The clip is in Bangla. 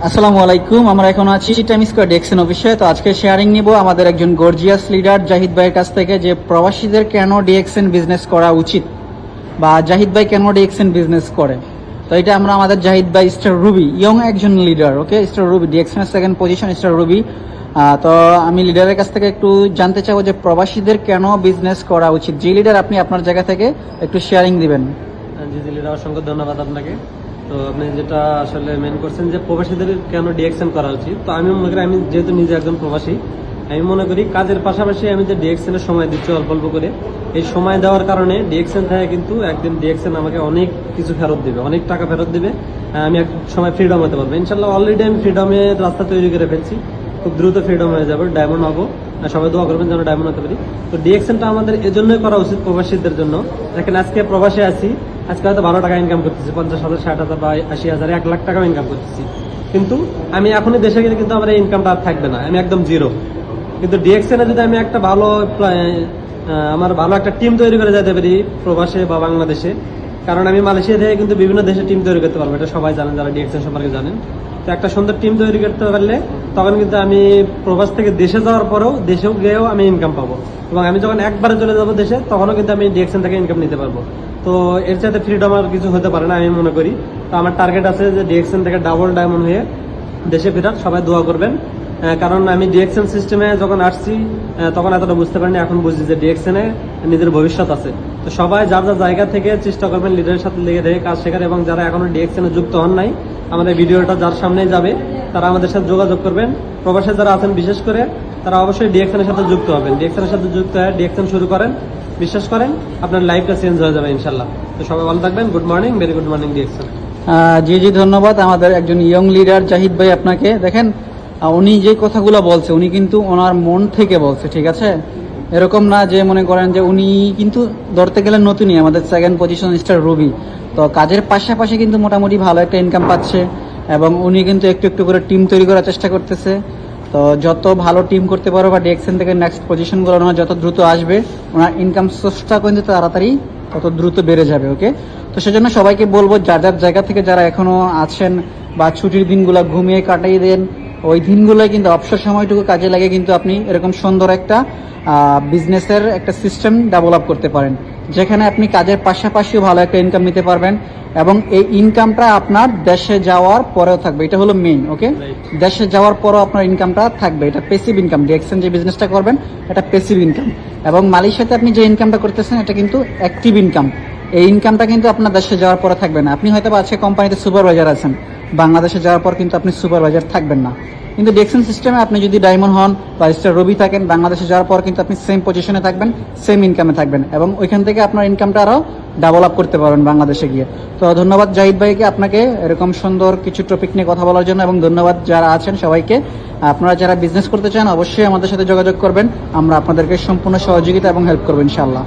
আসসালামু আলাইকুম। আমরা এখন আছি টাইম স্কয়ার ডিএক্সএন অফিসে। তো আজকে শেয়ারিং নিব আমাদের একজন গর্জিয়াস লিডার জাহিদ ভাইয়ের কাছ থেকে, যে প্রবাসীদের কেন ডিএক্সএন বিজনেস করা উচিত বা জাহিদ ভাই কেন ডিএক্সএন বিজনেস করে। তো এটা আমরা আমাদের জাহিদ ভাই স্টার রুবি, ইয়ং একজন leader, okay, star ruby DXN second position star ruby. তো আমি লিডারের কাছ থেকে একটু জানতে চাবো যে প্রবাসীদের কেন বিজনেস করা উচিত। যে লিডার, আপনি আপনার জায়গা থেকে একটু শেয়ারিং দিবেন। জি লিডার, অসংখ্য ধন্যবাদ আপনাকে। তো আপনি যেটা আসলে মেন করছেন যে প্রবাসীদের কেন ডিএক্সএন করা উচিত, তো আমি মনে করি, আমি যেহেতু নিজে একজন প্রবাসী, আমি মনে করি কাজের পাশাপাশি আমি যে ডিএক্সএন এর সময় দিচ্ছি অল্প অল্প করে, এই সময় দেওয়ার কারণে ডিএক্সএন থেকে কিন্তু একদিন ডিএক্সএন আমাকে অনেক কিছু ফেরত দিবে, অনেক টাকা ফেরত দিবে। আমি এক সময় ফ্রিডম হতে পারবো ইনশাল্লাহ। অলরেডি আমি ফ্রিডমের রাস্তা তৈরি করে ফেলছি, খুব দ্রুত ফ্রিডম হয়ে যাবে, ডায়মন্ড হবো। সবাই দোয়া করবেন যেন ডায়মন্ড হতে পারি। তো ডিএক্সএনটা আমাদের এজন্যই করা উচিত প্রবাসীদের জন্য। দেখেন, আজকে প্রবাসী আছি, আজকে হয়তো 12 টাকা ইনকাম করতেছি, 50,000, 60,000 বা 80,000, 1 লাখ টাকাও ইনকাম করতেছি, কিন্তু আমি এখনই দেশে গেলে কিন্তু আমার এই ইনকামটা আর থাকবে না, আমি একদম জিরো। কিন্তু ডিএক্সএনে যদি আমি একটা আমার ভালো একটা টিম তৈরি করে যেতে পারি প্রবাসে বা বাংলাদেশে, কারণ আমি মালয়েশিয়া থেকে কিন্তু বিভিন্ন দেশে টিম তৈরি করতে পারবো, এটা সবাই জানেন যারা ডিএক্সএন সম্পর্কে জানেন। তো একটা সুন্দর টিম তৈরি করতে পারলে তখন কিন্তু আমি প্রবাস থেকে দেশে যাওয়ার পরেও, দেশেও গিয়েও আমি ইনকাম পাবো, এবং আমি যখন একবারে চলে যাবো দেশে, তখনও কিন্তু আমি ডিএক্সএন থেকে ইনকাম নিতে পারবো। তো এর চাইতে ফ্রিডম আর কিছু হতে পারে না আমি মনে করি। তো আমার টার্গেট আছে যে ডিএক্সএন থেকে ডাবল ডায়মন্ড হয়ে দেশে ফেরার। সবাই দোয়া করবেন, কারণ আমি ডিএক্সএন সিস্টেমে যখন আসছি তখন এতটা বুঝতে পারিনি, এখন বুঝছি যে ডিএক্সএনে নিজের ভবিষ্যৎ আছে। তো সবাই যার যার জায়গা থেকে চেষ্টা করবেন লিডারের সাথে লেগে থেকে কাজ শেখার, এবং যারা এখনো ডিএক্সএনে যুক্ত হন নাই, আমাদের ভিডিওটা যার সামনে যাবে তারা আমাদের সাথে যোগাযোগ করবেন। প্রবাসে যারা আছেন বিশেষ করে, তারা অবশ্যই ডিএক্সএনের সাথে যুক্ত হবেন। ডিএক্সএনের সাথে যুক্ত হয়ে ডিএক্সএন শুরু করেন, বিশ্বাস করেন আপনার লাইফটা চেঞ্জ হয়ে যাবে ইনশাল্লাহ। তো সবাই ভালো থাকবেন। Good morning, very good morning DXN. জি ধন্যবাদ আমাদের একজন ইয়ং লিডার জাহিদ ভাই আপনাকে। দেখেন, উনি যে কথাগুলো বলছে, উনি কিন্তু ওনার মন থেকে বলছে, ঠিক আছে? এরকম না যে মনে করেন যে উনি কিন্তু ধরতে গেলে নতুনই আমাদের সেকেন্ড পজিশন স্টার রুবি। তো কাজের পাশাপাশি কিন্তু মোটামুটি ভালো একটা ইনকাম পাচ্ছে, এবং উনি কিন্তু একটু একটু করে টিম তৈরি করার চেষ্টা করতেছে। তো যত ভালো টিম করতে পারো বা ডিএক্সএন থেকে নেক্সট পজিশনগুলো ওনার যত দ্রুত আসবে, ওনার ইনকাম সোর্সটা কিন্তু তাড়াতাড়ি তত দ্রুত বেড়ে যাবে, ওকে? তো সেজন্য সবাইকে বলবো, যার যার জায়গা থেকে যারা এখনো আছেন বা ছুটির দিনগুলো ঘুমিয়ে কাটাই দেন, ওই দিনগুলোয় কিন্তু অবসর সময়টুকু কাজে লাগে কিন্তু আপনি এরকম সুন্দর একটা বিজনেসের একটা সিস্টেম ডেভেলপ করতে পারেন, যেখানে আপনি কাজের পাশাপাশিও ভালো একটা ইনকাম নিতে পারবেন, এবং এই ইনকামটা আপনার দেশে যাওয়ার পরেও থাকবে। এটা হলো মেইন, ওকে? দেশে যাওয়ার পরও আপনার ইনকামটা থাকবে। এটা প্যাসিভ ইনকাম। ডিএক্সএন যে বিজনেসটা করবেন, এটা প্যাসিভ ইনকাম। এবং মালয়েশিয়াতে আপনি যে ইনকামটা করতেছেন, এটা কিন্তু অ্যাক্টিভ ইনকাম। এই ইনকামটা কিন্তু আপনার দেশে যাওয়ার পরে থাকবে না। আপনি হয়তো আজকে কোম্পানিতে সুপারভাইজার আছেন, বাংলাদেশে যাওয়ার পর কিন্তু আপনি সুপারভাইজার থাকবেন না। কিন্তু ডিএক্সএন সিস্টেমে আপনি যদি ডায়মন্ড হন বা স্টার রবি থাকেন, বাংলাদেশে যাওয়ার পর কিন্তু আপনি সেম পজিশনে থাকবেন, সেম ইনকামে থাকবেন, এবং ওইখান থেকে আপনার ইনকামটা আরও ডেভেলপ করতে পারবেন বাংলাদেশে গিয়ে। তো ধন্যবাদ জাহিদ ভাইকে, আপনাকে এরকম সুন্দর কিছু টপিক নিয়ে কথা বলার জন্য, এবং ধন্যবাদ যারা আছেন সবাইকে। আপনারা যারা বিজনেস করতে চান অবশ্যই আমাদের সাথে যোগাযোগ করবেন, আমরা আপনাদেরকে সম্পূর্ণ সহযোগিতা এবং হেল্প করবো ইনশাআল্লাহ।